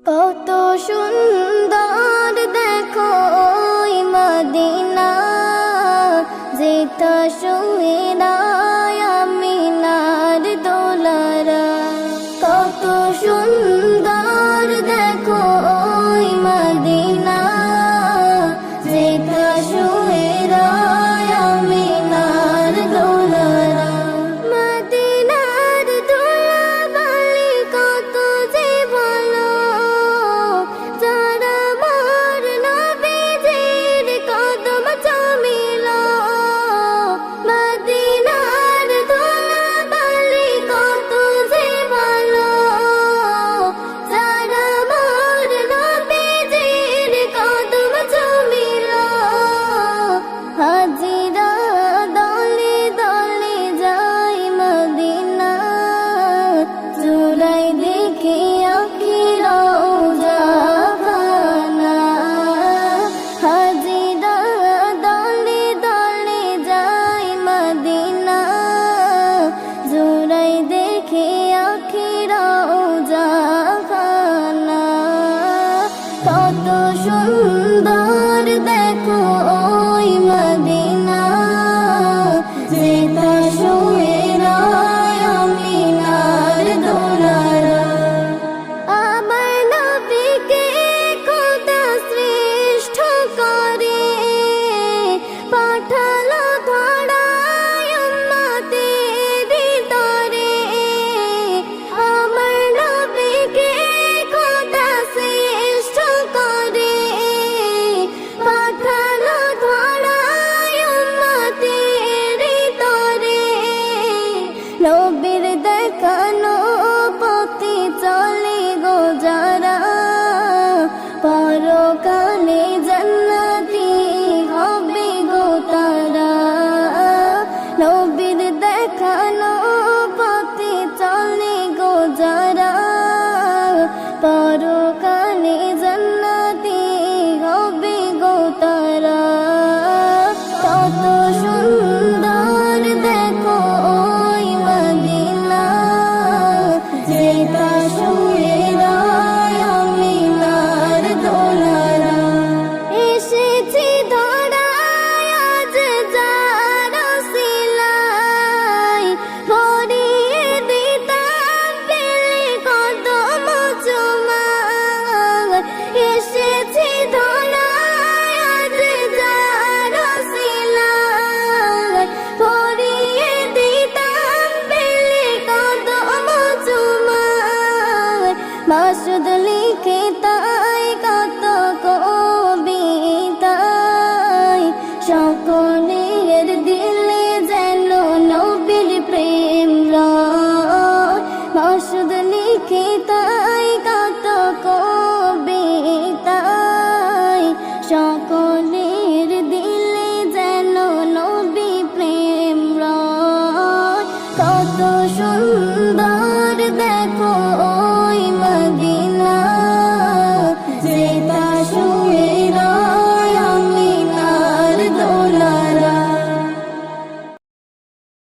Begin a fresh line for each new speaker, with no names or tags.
কত সুন্দর দেখো ওই মদিনা, যেটা শুয়ে রায় আমিনার দোলারা। কত সুন্দর দেখো ওই মদিনা, যেটা শুয়ে রায় আমিনার দোলারা। মদিনার ধুলাবালি কত যে ভালো, যারা আমার নবীজির কদম চুমিল। মদিনার ধুলাবালি কত যে ভালো, যারা আমার নবীজির কদম চুমিল। হাজিরা দলে দলে যায় মদিনা, জুড়াই দেখে আঁখি রওজা খানা। হাজিরা দলে দলে যায় মদিনা, জুড়াই দেখে আঁখি রওজা খানা। কত সুন্দর দেখো ওই মদিনা, যেটা শুয়ে রায় আমিনার দোলারা। আমার নবীকে খোদা শ্রেষ্ঠ করে পাঠালো ধরায় উম্মতের ভিতরে। আমার নবীকে খোদা শ্রেষ্ঠ করে পাঠালো ধরায় উম্মতের ভিতরে। নবীর দেখানো পথে চলে গো যারা, পরকালে জান্নাতি হবে গো তারা। নবীর দেখানো পথে চলে গো যারা, পরকালে জান্নাতি হবে গো তারা। কত সুন্দর দেখো ওই মদিনা, যেটা শুয়ে রায় আমিনার দোলারা। এসেছি ধরায় আজ যার সিলাই, ভরিয়ে দিতাম পেলে কদম চুমার। এসেছি ধরায় আজ যার সিলাই, ভরিয়ে দিতাম পেলে কদম চুমার। মাসুদ লিখে তাই কত কবিতায়, সকলের দিলে যেন নবীর প্রেম রয়। মাসুদ লিখে তাই কত কবিতায়, সকলে